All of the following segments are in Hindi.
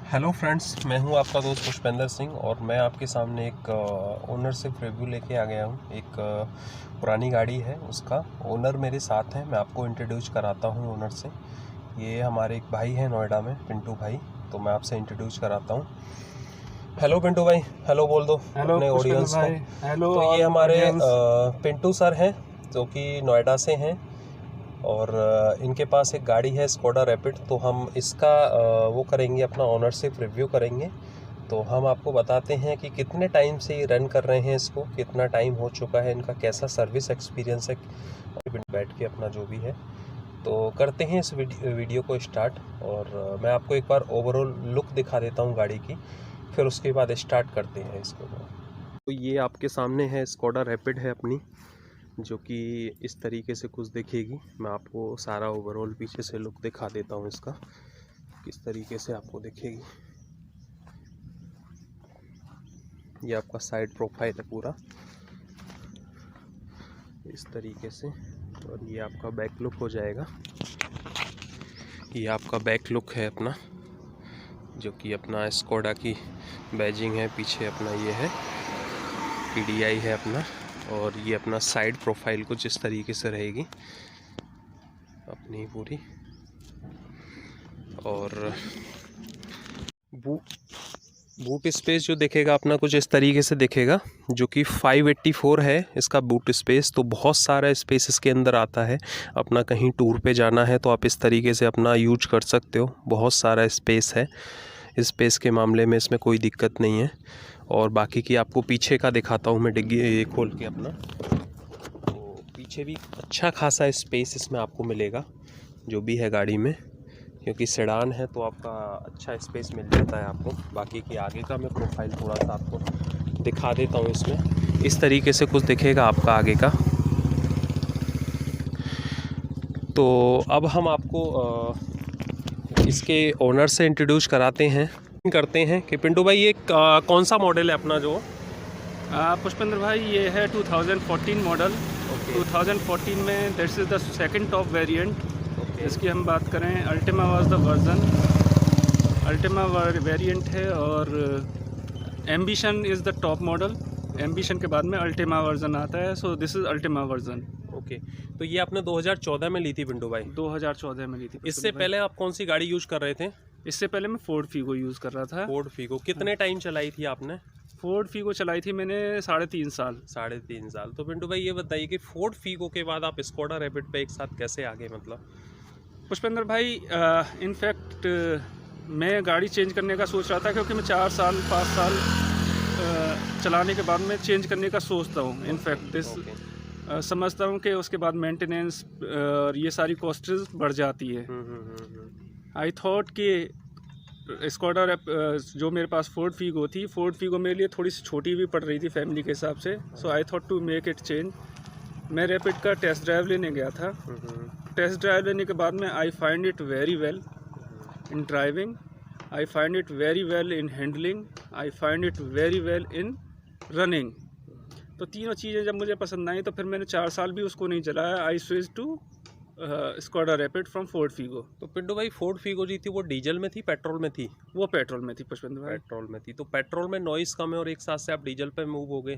हेलो फ्रेंड्स, मैं हूं आपका दोस्त पुष्पेंद्र सिंह और मैं आपके सामने एक ओनरशिप रिव्यू लेके आ गया हूं। एक पुरानी गाड़ी है, उसका ओनर मेरे साथ हैं। मैं आपको इंट्रोड्यूस कराता हूं ओनर से। ये हमारे एक भाई हैं नोएडा में, पिंटू भाई। तो मैं आपसे इंट्रोड्यूस कराता हूं। हेलो पिंटू भाई, हेलो बोल दो अपने ऑडियंस को। हेलो। तो ये हमारे पिंटू सर हैं जो कि नोएडा से हैं और इनके पास एक गाड़ी है स्कोडा रैपिड। तो हम इसका वो करेंगे, अपना ओनरशिप रिव्यू करेंगे। तो हम आपको बताते हैं कि कितने टाइम से ये रन कर रहे हैं इसको, कितना टाइम हो चुका है, इनका कैसा सर्विस एक्सपीरियंस है, बैठ के अपना जो भी है। तो करते हैं इस वीडियो को स्टार्ट। और मैं आपको एक बार ओवरऑल लुक दिखा देता हूँ गाड़ी की, फिर उसके बाद स्टार्ट करते हैं इसको। तो ये आपके सामने है स्कोडा रैपिड है अपनी, जो कि इस तरीके से कुछ दिखेगी। मैं आपको सारा ओवरऑल पीछे से लुक दिखा देता हूँ इसका, किस तरीके से आपको दिखेगी। ये आपका साइड प्रोफाइल है पूरा इस तरीके से, और ये आपका बैक लुक हो जाएगा। ये आपका बैक लुक है अपना, जो कि अपना स्कोडा की बैजिंग है। पीछे अपना ये है PDI है अपना, और ये अपना साइड प्रोफाइल कुछ इस तरीके से रहेगी अपनी पूरी। और बूट स्पेस जो दिखेगा अपना कुछ इस तरीके से दिखेगा, जो कि 584 है इसका बूट स्पेस। तो बहुत सारा स्पेस इसके अंदर आता है। अपना कहीं टूर पे जाना है तो आप इस तरीके से अपना यूज कर सकते हो, बहुत सारा स्पेस है। स्पेस के मामले में इसमें कोई दिक्कत नहीं है। और बाकी की आपको पीछे का दिखाता हूँ मैं, डिग्गी खोल के अपना। तो पीछे भी अच्छा खासा स्पेस इसमें आपको मिलेगा जो भी है गाड़ी में, क्योंकि सेडान है तो आपका अच्छा स्पेस मिल जाता है आपको। बाकी की आगे का मैं प्रोफाइल थोड़ा सा आपको दिखा देता हूँ। इसमें इस तरीके से कुछ दिखेगा आपका आगे का। तो अब हम आपको इसके ओनर से इंट्रोड्यूस करते हैं कि पिंटू भाई ये कौन सा मॉडल है अपना जो पुष्पेंद्र भाई, ये है 2014 मॉडल। 2014 में this is the second top variant. इसकी हम बात करें, Ultima was the version, Ultima variant है। और Ambition is the top model. Ambition के बाद में अल्टिमा वर्जन आता है, so this is Ultima version. Okay. तो ये आपने 2014 में ली थी पिंटू भाई? 2014 में ली थी। इससे पहले आप कौन सी गाड़ी यूज कर रहे थे? इससे पहले मैं फोर्ड फीगो यूज़ कर रहा था। फोर्ड फीगो कितने टाइम चलाई थी आपने? फोर्ड फीगो चलाई थी मैंने 3.5 साल। 3.5 साल। तो पिंटू भाई ये बताइए कि फोर्ड फीगो के बाद आप स्कोडा रैपिड पे एक साथ कैसे आ गए? मतलब पुष्पेंद्र भाई, इनफैक्ट मैं गाड़ी चेंज करने का सोच रहा था, क्योंकि मैं 5 साल चलाने के बाद में चेंज करने का सोचता हूँ। इनफैक्ट समझता हूँ कि उसके बाद मेंटेनेंस और ये सारी कॉस्ट्स बढ़ जाती है। आई थॉट कि स्कोडा जो मेरे पास फोर्ड फीगो थी, फोर्ड फीगो मेरे लिए थोड़ी सी छोटी भी पड़ रही थी फैमिली के हिसाब से। So I thought to make it change. मैं रैपिड का टेस्ट ड्राइव लेने गया था। टेस्ट ड्राइव लेने के बाद में I find it very well in driving, I find it very well in handling, I find it very well in running. तो तीनों चीज़ें जब मुझे पसंद आई तो फिर मैंने 4 साल भी उसको नहीं चलाया। I switch to Skoda Rapid from Ford Figo. तो पिंटू भाई फोर्ड फीगो जी थी, वो डीजल में थी पेट्रोल में थी? वो पेट्रोल में थी पुष्पेंद्र भाई। पेट्रोल में थी। तो पेट्रोल में नॉइस कम है और एक साथ से आप डीजल पे मूव हो गए।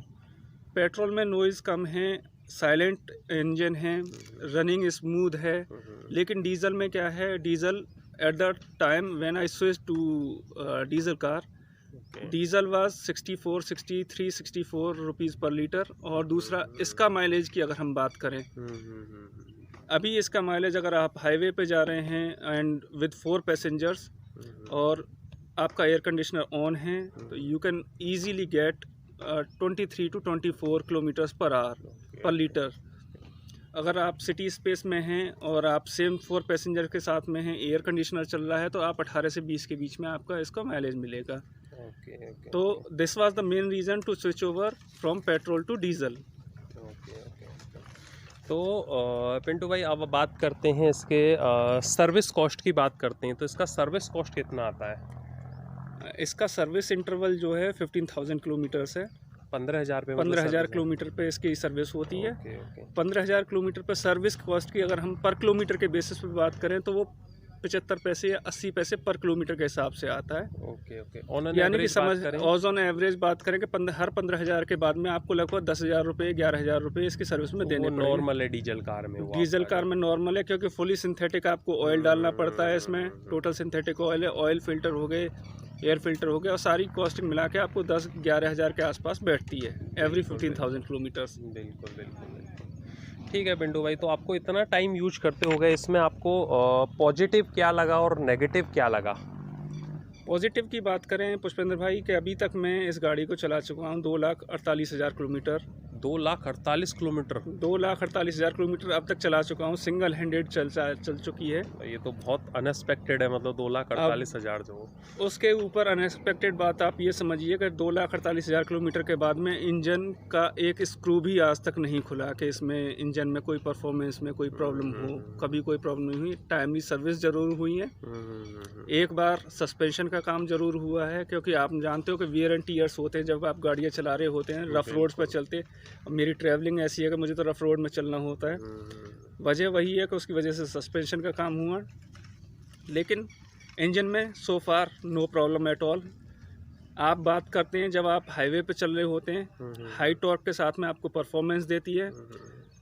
पेट्रोल में नॉइज़ कम है, साइलेंट इंजन है, रनिंग स्मूथ है। लेकिन डीजल में क्या है, diesel at the time when I switch to diesel car, diesel was 64, 63, 64 rupees per litre. और दूसरा इसका माइलेज की अगर हम बात करें, अभी इसका माइलेज अगर आप हाईवे पे जा रहे हैं एंड विद 4 पैसेंजर्स और आपका एयर कंडीशनर ऑन है, तो you can easily gate 23 to 24 kilometres per hour पर लीटर। अगर आप सिटी स्पेस में हैं और आप सेम 4 पैसेंजर के साथ में हैं, एयर कंडीशनर चल रहा है, तो आप 18 से 20 के बीच में आपका इसका माइलेज मिलेगा। तो this was the main reason to switch over from petrol to diesel. तो पिंटू भाई अब बात करते हैं इसके सर्विस कॉस्ट की बात करते हैं। तो इसका सर्विस कॉस्ट कितना आता है? इसका सर्विस इंटरवल जो है 15,000 किलोमीटर्स है। 15,000 पे? 15,000 किलोमीटर पे इसकी सर्विस होती है। 15,000 किलोमीटर पर सर्विस कॉस्ट की अगर हम पर किलोमीटर के बेसिस पे बात करें तो वो 75 पैसे या 80 पैसे पर किलोमीटर के हिसाब से आता है। Okay okay. ऑन एन यानी कि एवरेज बात करें, ऑन एवरेज बात करें कि हर 15,000 के बाद में आपको लगभग 10,000 रुपये 11,000 रुपये इसकी सर्विस में देने पड़ेंगे। नॉर्मल है डीजल कार में, वो डीजल आपका कार में नॉर्मल है, क्योंकि फुली सिंथेटिक आपको ऑयल डालना पड़ता है इसमें। टोटल सिंथेटिक ऑयल है, ऑयल फिल्टर हो गए, एयर फिल्टर हो गया, और सारी कॉस्टिंग मिला के आपको 10-11 हज़ार के आसपास बैठती है एवरी 15,000 किलोमीटर्स। बिल्कुल बिल्कुल बिल्कुल। ठीक है पिंटू भाई, तो आपको इतना टाइम यूज करते हो गए, इसमें आपको पॉजिटिव क्या लगा और नेगेटिव क्या लगा? पॉजिटिव की बात करें पुष्पेंद्र भाई कि अभी तक मैं इस गाड़ी को चला चुका हूँ 2,48,000 किलोमीटर। 2,48,000 किलोमीटर? 2,48,000 किलोमीटर अब तक चला चुका हूँ, सिंगल हैंडेड चल चुकी है। ये तो बहुत अनएक्सपेक्टेड है, मतलब 2,48,000 जो। उसके ऊपर अनएक्सपेक्टेड बात आप ये समझिए कि 2,48,000 किलोमीटर के बाद में इंजन का एक स्क्रू भी आज तक नहीं खुला कि इसमें इंजन में कोई परफॉर्मेंस में कोई प्रॉब्लम हो। कभी कोई प्रॉब्लम नहीं हुई। टाइमली सर्विस ज़रूर हुई है। एक बार सस्पेंशन का काम ज़रूर हुआ है, क्योंकि आप जानते हो कि वियर एंड टीयर्स होते हैं जब आप गाड़ियाँ चला रहे होते हैं, रफ़ रोड्स पर चलते। अब मेरी ट्रैवलिंग ऐसी है कि मुझे तो रफ़ रोड में चलना होता है। वजह वही है कि उसकी वजह से सस्पेंशन का काम हुआ, लेकिन इंजन में so far no problem at all. आप बात करते हैं जब आप हाईवे पे चल रहे होते हैं, हाई टॉर्क के साथ में आपको परफॉर्मेंस देती है।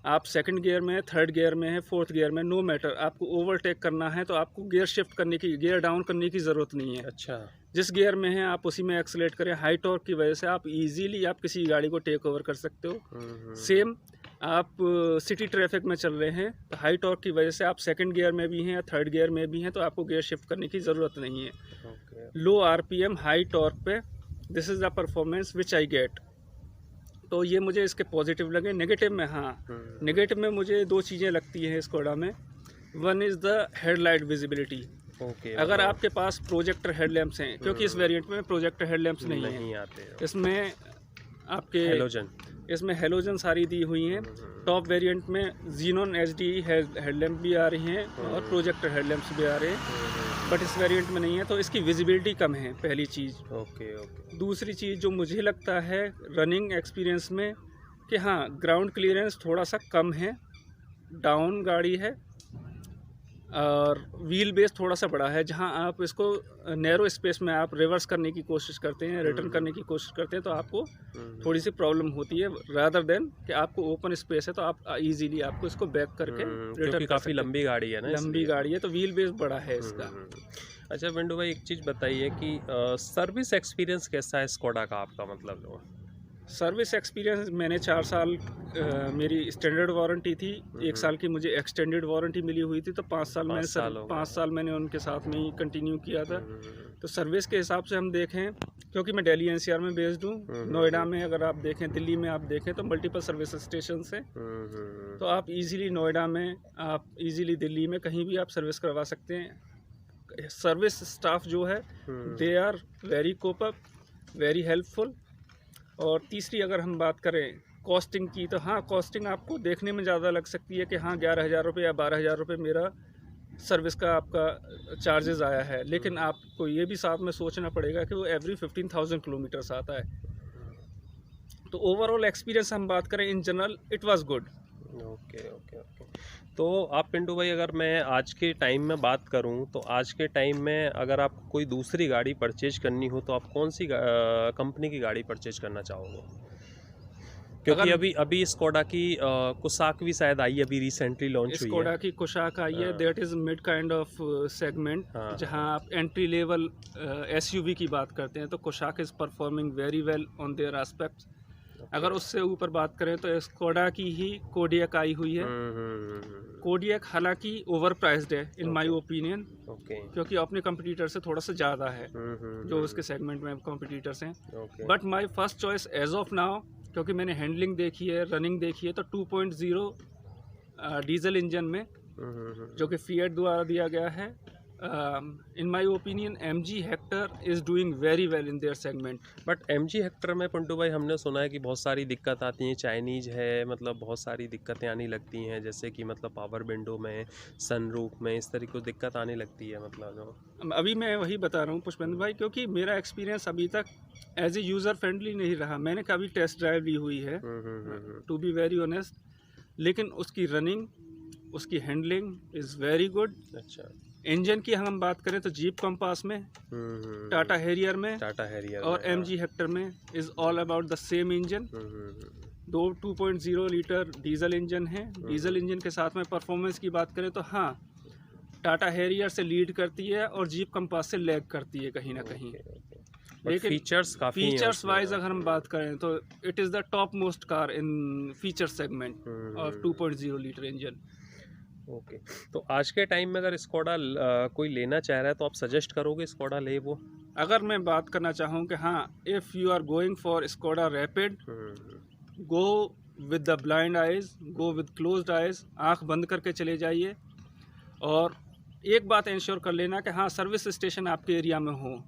आप सेकंड गियर में है, थर्ड गियर में है, फोर्थ गियर में, नो मैटर, आपको ओवरटेक करना है तो आपको गियर शिफ्ट करने की, गियर डाउन करने की ज़रूरत नहीं है। अच्छा, जिस गियर में है आप उसी में एक्सेलेरेट करें। हाई टॉर्क की वजह से आप इजीली आप किसी गाड़ी को टेक ओवर कर सकते हो। सेम आप सिटी ट्रैफिक में चल रहे हैं तो हाई टॉर्क की वजह से आप सेकंड गियर में भी हैं या थर्ड गियर में भी हैं तो आपको गियर शिफ्ट करने की ज़रूरत नहीं है। लो आरपीएम हाई टॉर्क पे this is the performance which I get. तो ये मुझे इसके पॉजिटिव लगे। नेगेटिव में, हाँ, नेगेटिव में मुझे दो चीज़ें लगती हैं स्कोडा में। One is the headlight visibility. अगर आपके पास प्रोजेक्टर हेडलैम्प्स हैं, क्योंकि इस वेरिएंट में प्रोजेक्टर हेडलैम्प्स नहीं आते, इसमें आपके इसमें हेलोजन सारी दी हुई हैं। टॉप वेरिएंट में जीनोन एचडी हेडलैम्प भी आ रही हैं और प्रोजेक्टर हेडलैम्प्स भी आ रहे हैं, बट इस वेरिएंट में नहीं है, तो इसकी विजिबिलिटी कम है, पहली चीज़। दूसरी चीज़ जो मुझे लगता है रनिंग एक्सपीरियंस में कि हाँ, ग्राउंड क्लियरेंस थोड़ा सा कम है, डाउन गाड़ी है, और व्हील बेस थोड़ा सा बड़ा है। जहां आप इसको नैरो स्पेस में आप रिवर्स करने की कोशिश करते हैं, रिटर्न करने की कोशिश करते हैं, तो आपको थोड़ी सी प्रॉब्लम होती है, रादर देन कि आपको ओपन स्पेस है तो आप इजीली आपको इसको बैक करके रिटर्न। काफ़ी लंबी गाड़ी है ना, लंबी गाड़ी है तो व्हील बेस बड़ा है इसका। अच्छा पिंटू भाई, एक चीज़ बताइए कि सर्विस एक्सपीरियंस कैसा है स्कोडा का आपका? मतलब जो सर्विस एक्सपीरियंस, मैंने 4 साल मेरी स्टैंडर्ड वारंटी थी, 1 साल की मुझे एक्सटेंडेड वारंटी मिली हुई थी, तो 5 साल मैंने उनके साथ में ही कंटिन्यू किया था। तो सर्विस के हिसाब से हम देखें, क्योंकि मैं दिल्ली एनसीआर में बेस्ड हूँ, नोएडा में अगर आप देखें, दिल्ली में आप देखें तो मल्टीपल सर्विस स्टेशन हैं, तो आप इजीली नोएडा में, आप इजीली दिल्ली में कहीं भी आप सर्विस करवा सकते हैं। सर्विस स्टाफ जो है they are very cope up, very helpful. और तीसरी अगर हम बात करें कॉस्टिंग की, तो हाँ, कॉस्टिंग आपको देखने में ज़्यादा लग सकती है कि हाँ 11,000 रुपये या 12,000 रुपये मेरा सर्विस का आपका चार्जेस आया है, लेकिन आपको ये भी साथ में सोचना पड़ेगा कि वो एवरी 15,000 किलोमीटर्स आता है। तो ओवरऑल एक्सपीरियंस हम बात करें in general, it was good. Okay. तो आप पिंटू भाई, अगर मैं आज के टाइम में बात करूं तो आज के टाइम में अगर आप कोई दूसरी गाड़ी परचेज करनी हो तो आप कौन सी कंपनी की गाड़ी परचेज करना चाहोगे? क्योंकि अभी स्कोडा की कुशाक भी शायद आई, अभी रिसेंटली लॉन्च हुई है। स्कोडा की कुशाक आई है, that is mid kind of segment, जहां आप एंट्री लेवल एसयूवी की बात करते हैं, तो Kushaq is performing very well on their aspects. अगर उससे ऊपर बात करें तो स्कोडा की ही कोडियक आई हुई है। कोडियक हालांकि ओवर प्राइस्ड है इन माय ओपिनियन, क्योंकि अपने कंपटीटर से थोड़ा सा ज़्यादा है जो उसके सेगमेंट में कंपटीटर्स हैं। But my first choice as of now, क्योंकि मैंने हैंडलिंग देखी है, रनिंग देखी है, तो 2.0 डीजल इंजन में, जो कि फिएट द्वारा दिया गया है, in my opinion MG Hector is doing very well in their segment. But MG Hector में पिंटू भाई हमने सुना है कि बहुत सारी दिक्कत आती हैं, चाइनीज़ है, मतलब बहुत सारी दिक्कतें आने लगती हैं, जैसे कि मतलब पावर विंडो में, सनरूफ में, इस तरीके की दिक्कत आने लगती है। मतलब अभी मैं वही बता रहा हूँ पुष्पेंद्र भाई, क्योंकि मेरा एक्सपीरियंस अभी तक एज ए यूज़र फ्रेंडली नहीं रहा। मैंने कभी टेस्ट ड्राइव ली हुई है, टू बी वेरी ऑनेस्ट, लेकिन उसकी रनिंग, उसकी हैंडलिंग इज़ वेरी गुड। अच्छा, इंजन की हम बात करें तो जीप कंपास में, टाटा हैरियर में और MG हेक्टर में is all about the same engine. दो 2.0 लीटर डीजल इंजन है। डीजल इंजन के साथ में परफॉर्मेंस की बात करें तो हाँ, टाटा हैरियर से लीड करती है और जीप कंपास से लैग करती है कहीं ना कहीं। लेकिन फीचर्स वाइज अगर हम बात करें तो it is the top most car in feature segment of 2.0 litre engine. Okay, तो आज के टाइम में अगर स्कोडा कोई लेना चाह रहा है तो आप सजेस्ट करोगे स्कोडा ले वो? अगर मैं बात करना चाहूँ कि हाँ, if you are going for Skoda Rapid, go with the blind eyes, go with closed eyes, आँख बंद करके चले जाइए। और एक बात इंश्योर कर लेना कि हाँ, सर्विस स्टेशन आपके एरिया में हो,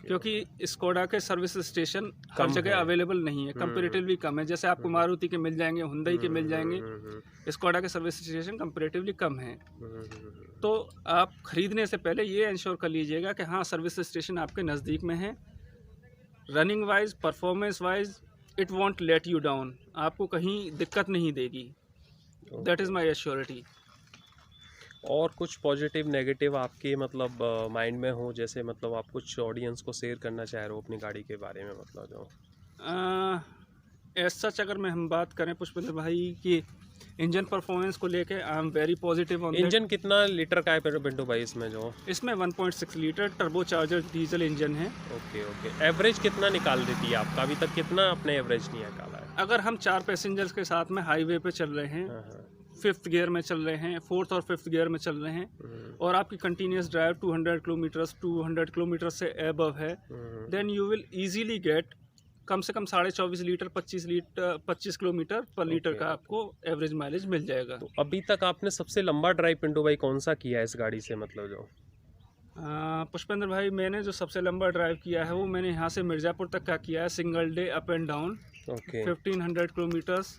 क्योंकि स्कोडा के सर्विस स्टेशन हर जगह अवेलेबल नहीं है, कंपेरेटिवली कम है। जैसे आपको मारुति के मिल जाएंगे, हुंडई के मिल जाएंगे, स्कोडा के सर्विस स्टेशन कंपेरेटिवली कम है। तो आप ख़रीदने से पहले ये इंश्योर कर लीजिएगा कि हाँ, सर्विस स्टेशन आपके नज़दीक में है। Running wise, performance wise, it won't let you down, आपको कहीं दिक्कत नहीं देगी। That is my assurity. और कुछ पॉजिटिव नेगेटिव आपके मतलब माइंड में हो, जैसे मतलब आप कुछ ऑडियंस को शेयर करना चाह रहे हो अपनी गाड़ी के बारे में, मतलब जो एज सच अगर मैं हम बात करें पुष्पेंद्र भाई की इंजन परफॉर्मेंस को लेके, I am very positive on. Engine कितना लीटर का है पिंटू भाई इसमें जो? इसमें 1.6 litre turbo charger diesel engine है। ओके ओके, एवरेज कितना निकाल देती है आपका? अभी तक कितना आपने एवरेज नहीं निकाला है? अगर हम 4 पैसेंजर्स के साथ में हाईवे पे चल रहे हैं, 5th गियर में चल रहे हैं, 4th और 5th गियर में चल रहे हैं, और आपकी कंटिन्यूस ड्राइव 200 किलोमीटर से एबव है, then you will easily get कम से कम 24.5 लीटर 25 किलोमीटर पर लीटर का आपको एवरेज माइलेज मिल जाएगा। तो अभी तक आपने सबसे लंबा ड्राइव पिंटू भाई कौन सा किया है इस गाड़ी से, मतलब जो? पुष्पेंद्र भाई, मैंने जो सबसे लंबा ड्राइव किया है वो मैंने यहाँ से मिर्ज़ापुर तक का किया है, single day up and down. 1500 kilometres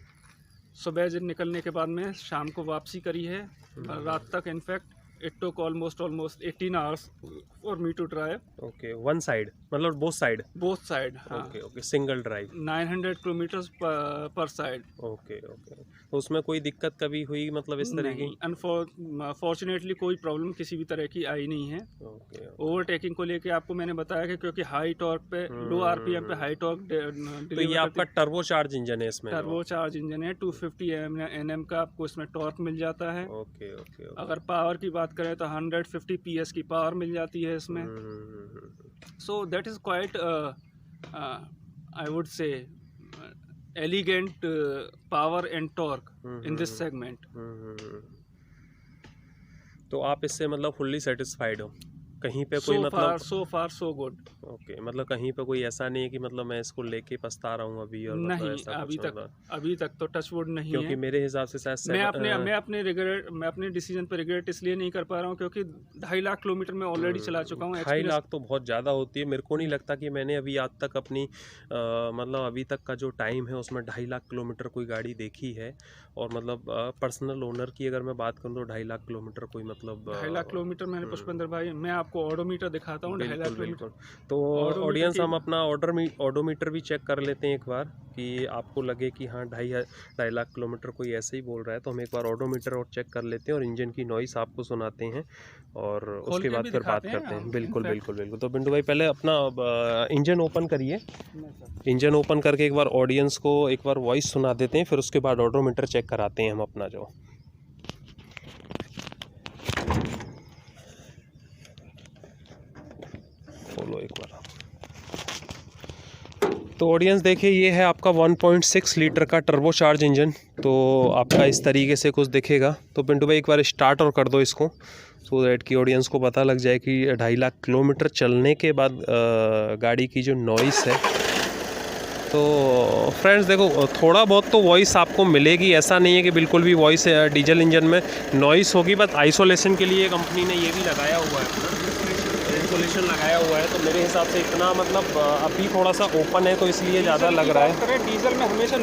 सुबह निकलने के बाद में शाम को वापसी करी है, रात तक। In fact it took almost 18 hours for me to drive. Okay, one side मतलब बोथ साइड? हाँ। Okay, single drive 900 kilometre per side. Okay, तो उसमें कोई दिक्कत कभी हुई मतलब इस तरह की? अनफॉर्चुनेटली कोई प्रॉब्लम किसी भी तरह की आई नहीं है। ओवरटेकिंग को लेके आपको मैंने बताया कि क्योंकि हाई टॉर्क पे, लो RPM पे हाई टॉर्क तो ये आपका टर्बो चार्ज इंजन है इसमें? टर्बो चार्ज इंजन है, 250 Nm का आपको इसमें टॉर्क मिल जाता है। ओके। अगर पावर की बात करें तो 150 PS की पावर मिल जाती है इसमें। So that is quite I would say elegant power and torque in this segment. तो आप इससे मतलब फुल्ली सेटिस्फाइड हो? कहीं पे कोई मतलब सो फार सो गुड? ओके, मतलब कहीं पे कोई ऐसा नहीं है कि मतलब मैं इसको लेके पछता रहा हूँ अभी? और नहीं, मतलब ऐसा अभी तक तो टच वुड नहीं क्योंकि है। मेरे हिसाब से शायद मैं अपने डिसीजन पे रिग्रेट इसलिए नहीं कर पा रहा हूँ क्योंकि 2.5 लाख किलोमीटर में ऑलरेडी चला चुका हूँ। 2.5 लाख तो बहुत ज़्यादा होती है। मेरे को नहीं लगता कि मैंने अभी आज तक अपनी मतलब अभी तक का जो टाइम है उसमें 2.5 लाख किलोमीटर कोई गाड़ी देखी है। और मतलब पर्सनल ओनर की अगर मैं बात करूँ तो 2.5 लाख किलोमीटर कोई मतलब 2.5 लाख किलोमीटर मैंने पुष्पेंद्र भाई, मैं आपको ऑडोमीटर दिखाता हूँ। 2.5 लाख किलोमीटर तो ऑडियंस हम अपना ऑडोमीटर भी चेक कर लेते हैं एक बार, कि आपको लगे कि हाँ 2.5 लाख किलोमीटर कोई ऐसे ही बोल रहा है, तो हम एक बार ऑडोमीटर और चेक कर लेते हैं और इंजन की नॉइस आपको सुनाते हैं और उसके बाद फिर बात करते हैं। बिल्कुल। तो पिंटू भाई पहले अपना इंजन ओपन करिए। इंजन ओपन करके एक बार ऑडियंस को एक बार वॉइस सुना देते हैं, फिर उसके बाद ऑडोमीटर चेक कराते हैं हम अपना जो। खोलो एक बार। तो ऑडियंस देखिए, ये है आपका 1.6 लीटर का टर्बो चार्ज इंजन। तो आपका इस तरीके से कुछ दिखेगा। तो पिंटू भाई एक बार स्टार्ट और कर दो इसको, सो दैट कि ऑडियंस को पता लग जाए कि 2.5 लाख किलोमीटर चलने के बाद गाड़ी की जो नॉइस है। तो फ्रेंड्स देखो, थोड़ा बहुत तो वॉइस आपको मिलेगी, ऐसा नहीं है कि बिल्कुल भी वॉइस डीजल इंजन में नॉइस होगी। बट आइसोलेशन के लिए कंपनी ने ये भी लगाया हुआ है, आइसोलेशन लगाया हुआ है। तो मेरे हिसाब से इतना मतलब अभी थोड़ा सा ओपन है तो इसलिए ज़्यादा लग रहा है। डीजल में हमेशा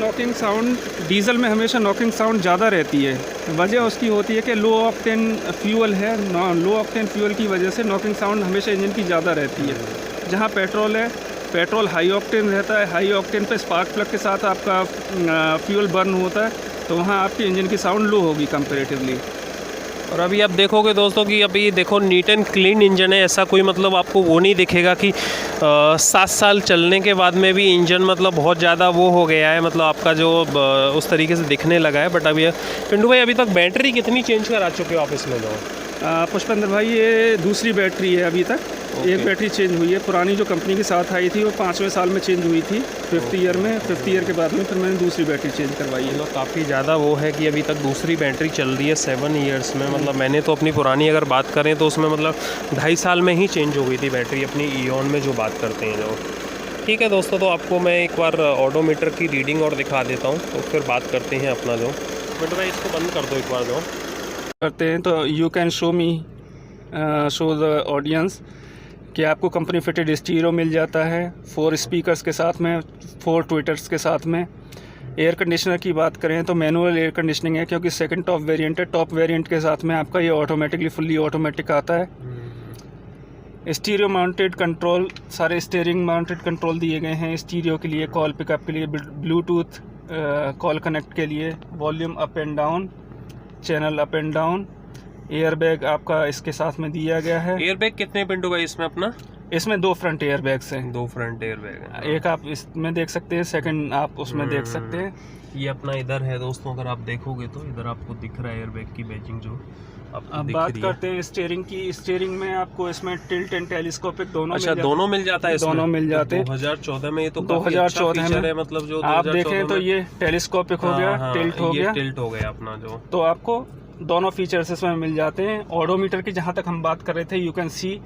नॉकिंग साउंड ज़्यादा रहती है। वजह उसकी होती है कि लो ऑक्टेन फ्यूल है, लो ऑक्टेन फ्यूल की वजह से नॉकिंग साउंड हमेशा इंजन की ज़्यादा रहती है। जहाँ पेट्रोल है, पेट्रोल हाई ऑक्टेन रहता है, हाई ऑक्टेन पे स्पार्क प्लग के साथ आपका फ्यूल बर्न होता है, तो वहाँ आपकी इंजन की साउंड लो होगी कंपेरेटिवली। और अभी आप देखोगे दोस्तों कि अभी देखो नीट एंड क्लीन इंजन है, ऐसा कोई मतलब आपको वो नहीं दिखेगा कि 7 साल चलने के बाद में भी इंजन मतलब बहुत ज़्यादा वो हो गया है, मतलब आपका जो उस तरीके से दिखने लगा है। बट अभी पिंटू भाई अभी तक बैटरी कितनी चेंज करा चुके हो आप इसमें जो? पुष्पेंद्र भाई ये दूसरी बैटरी है अभी तक। एक बैटरी चेंज हुई है, पुरानी जो कंपनी के साथ आई थी वो 5वें साल में चेंज हुई थी, 5th ईयर में। 5th ईयर के बाद में फिर मैंने दूसरी बैटरी चेंज करवाई है। मतलब काफ़ी ज़्यादा वो है कि अभी तक दूसरी बैटरी चल रही है 7 ईयर्स में। मतलब मैंने तो अपनी पुरानी अगर बात करें तो उसमें मतलब 2.5 साल में ही चेंज हो गई थी बैटरी, अपनी ईओन में जो बात करते हैं जो। ठीक है दोस्तों, तो आपको मैं एक बार ऑडोमीटर की रीडिंग और दिखा देता हूँ, तो फिर बात करते हैं अपना जो। बट भाई इसको बंद कर दो एक बार जो करते हैं। तो you can show the audience कि आपको कंपनी फिटेड स्टीरियो मिल जाता है 4 स्पीकर्स के साथ में, 4 ट्विटर्स के साथ में। एयर कंडीशनर की बात करें तो मैनुअल एयर कंडीशनिंग है, क्योंकि सेकंड टॉप वेरिएंट है। टॉप वेरिएंट के साथ में आपका ये ऑटोमेटिकली फुल्ली ऑटोमेटिक आता है। स्टीरियो माउंटेड कंट्रोल, सारे स्टीयरिंग माउंटेड कंट्रोल दिए गए हैं स्टीरियो के लिए, कॉल पिकअप के लिए, ब्लूटूथ कॉल कनेक्ट के लिए, volume up and down, channel up and down. Air bag आपका इसके साथ में दिया गया है। एयर बैग कितने पिंटू भाई इसमें अपना? इसमें 2 फ्रंट एयर बैग्स हैं। 2 फ्रंट एयर बैग है। एक आप इसमें देख सकते हैं, सेकंड आप उसमें देख सकते हैं। ये अपना इधर है दोस्तों, अगर आप देखोगे तो इधर आपको दिख रहा है एयर बैग की बैजिंग जो अब बात करते हैं स्टीयरिंग की। स्टीयरिंग में आपको इसमें टिल्ट एंड टेलीस्कोपिक दोनों दोनों मिल जाता है, दोनों मिल जाते हैं। 2014 में ये तो 2014 में है, मतलब जो आप देखें तो ये टेलीस्कोपिक हो गया, टिल्ट हो गया, टिल्ट हो गया अपना जो। तो आपको दोनों फीचर्स इसमें मिल जाते हैं। ऑडोमीटर की जहाँ तक हम बात कर रहे थे, यू कैन सी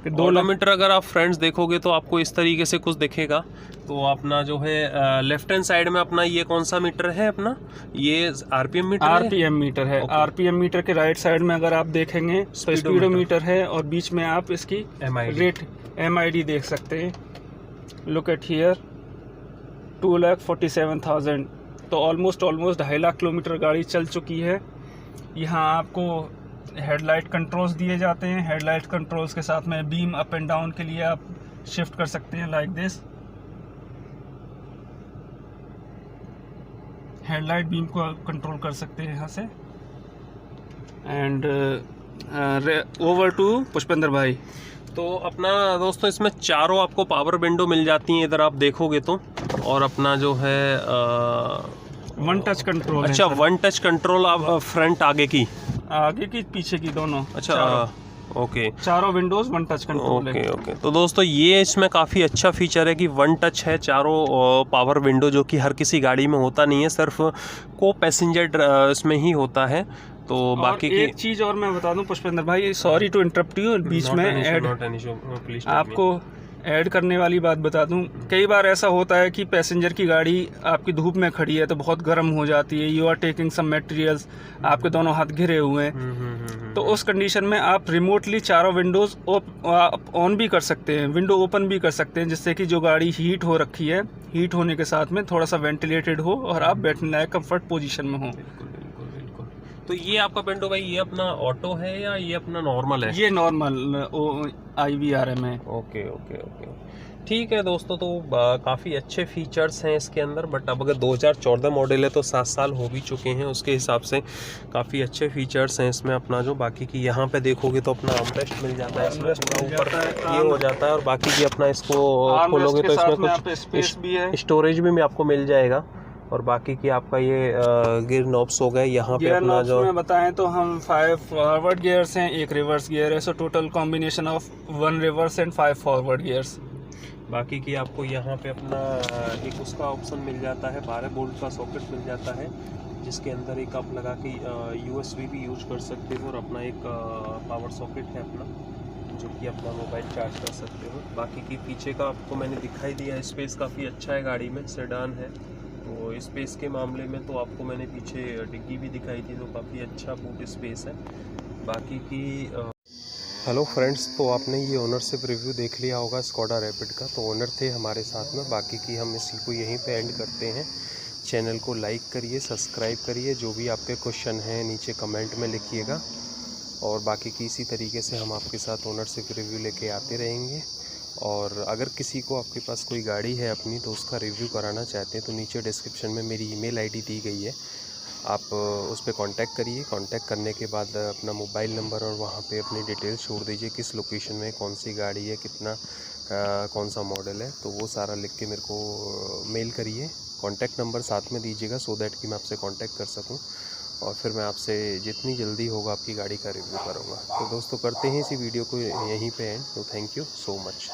ऑडोमीटर अगर आप फ्रेंड्स देखोगे तो आपको इस तरीके से कुछ दिखेगा। तो अपना जो है लेफ्ट हैंड साइड में अपना ये कौन सा मीटर है अपना? ये आरपीएम मीटर है। आरपीएम मीटर के राइट साइड में अगर आप देखेंगे तो स्पीडोमीटर है, और बीच में आप इसकी रेट MID देख सकते हैं। लुक एट हियर, 2,47,000, तो ऑलमोस्ट 2.5 लाख किलोमीटर गाड़ी चल चुकी है। यहाँ आपको हेडलाइट कंट्रोल्स दिए जाते हैं। हेडलाइट कंट्रोल्स के साथ में बीम अप एंड डाउन के लिए आप शिफ्ट कर सकते हैं लाइक दिस। हेडलाइट बीम को कंट्रोल कर सकते हैं यहाँ से। एंड ओवर टू पुष्पेंद्र भाई। तो अपना दोस्तों इसमें चारों आपको पावर विंडो मिल जाती हैं, इधर आप देखोगे तो। और अपना जो है 1 टच कंट्रोल। अच्छा, 1 टच कंट्रोल आप फ्रंट आगे की पीछे की दोनों। अच्छा, ओके, चारों विंडोज 1 टच कंट्रोल है। ओके। तो दोस्तों ये इसमें काफ़ी अच्छा फीचर है कि 1 टच है चारों पावर विंडो, जो कि हर किसी गाड़ी में होता नहीं है, सिर्फ को पैसेंजर इसमें ही होता है। तो बाकी की एक चीज़ और मैं बता दूं पुष्पेंद्र भाई, सॉरी टू इंटरप्ट यू, बीच में आपको ऐड करने वाली बात बता दूं। कई बार ऐसा होता है कि पैसेंजर की गाड़ी आपकी धूप में खड़ी है तो बहुत गर्म हो जाती है, you are taking some materials, आपके दोनों हाथ घिरे हुए हैं, तो उस कंडीशन में आप रिमोटली चारों विंडोज ऑन भी कर सकते हैं, विंडो ओपन भी कर सकते हैं, जिससे कि जो गाड़ी हीट हो रखी है, हीट होने के साथ में थोड़ा सा वेंटिलेटेड हो और आप बैठने लायक कंफर्ट पोजीशन में हो। तो ये आपका पिंटू भाई ये अपना ऑटो है या ये अपना नॉर्मल है? ये नॉर्मल IVRM है। ओके, ठीक है दोस्तों। तो काफ़ी अच्छे फीचर्स हैं इसके अंदर। बट अब अगर 2014 मॉडल है तो 7 साल हो भी चुके हैं, उसके हिसाब से काफ़ी अच्छे फीचर्स हैं इसमें अपना जो। बाकी की यहाँ पे देखोगे तो अपना आर्मरेस्ट मिल जाता है, इसमें ऊपर ये हो जाता है। और बाकी की अपना इसको खोलोगे तो इसमें कुछ स्टोरेज भी आपको मिल जाएगा। और बाकी की आपका ये गियर नॉब्स हो गए यहाँ पे अपना जो में बताएं तो हम 5 फॉरवर्ड गियर्स हैं, 1 रिवर्स गियर है, so total combination of 1 reverse and 5 forward gears. बाकी की आपको यहाँ पे अपना एक उसका ऑप्शन मिल जाता है, 12 वोल्ट का सॉकेट मिल जाता है, जिसके अंदर एक आप लगा के USB भी यूज कर सकते हो। और अपना एक पावर सॉकेट है अपना, जो कि अपना मोबाइल चार्ज कर सकते हो। बाकी की पीछे का आपको मैंने दिखाई दिया, स्पेस काफ़ी अच्छा है गाड़ी में, सेडान है तो स्पेस के मामले में तो आपको मैंने पीछे डिग्गी भी दिखाई थी, तो काफ़ी अच्छा बूट स्पेस है। बाकी की हेलो फ्रेंड्स, तो आपने ये ओनरशिप रिव्यू देख लिया होगा स्कोडा रैपिड का। तो ओनर थे हमारे साथ में। बाकी की हम इसी को यहीं पे एंड करते हैं। चैनल को लाइक करिए, सब्सक्राइब करिए, जो भी आपके क्वेश्चन हैं नीचे कमेंट में लिखिएगा। और बाकी की इसी तरीके से हम आपके साथ ओनरशिप रिव्यू लेके आते रहेंगे। और अगर किसी को आपके पास कोई गाड़ी है अपनी तो उसका रिव्यू कराना चाहते हैं तो नीचे डिस्क्रिप्शन में मेरी ईमेल आईडी दी गई है, आप उस पर कांटेक्ट करिए। कांटेक्ट करने के बाद अपना मोबाइल नंबर और वहाँ पे अपनी डिटेल्स छोड़ दीजिए, किस लोकेशन में कौन सी गाड़ी है, कितना कौन सा मॉडल है, तो वो सारा लिख के मेरे को मेल करिए। कांटेक्ट नंबर साथ में दीजिएगा सो दैट कि मैं आपसे कांटेक्ट कर सकूं, और फिर मैं आपसे जितनी जल्दी होगा आपकी गाड़ी का रिव्यू करूंगा। तो दोस्तों करते हैं इसी वीडियो को यहीं पे एंड। तो थैंक यू सो मच।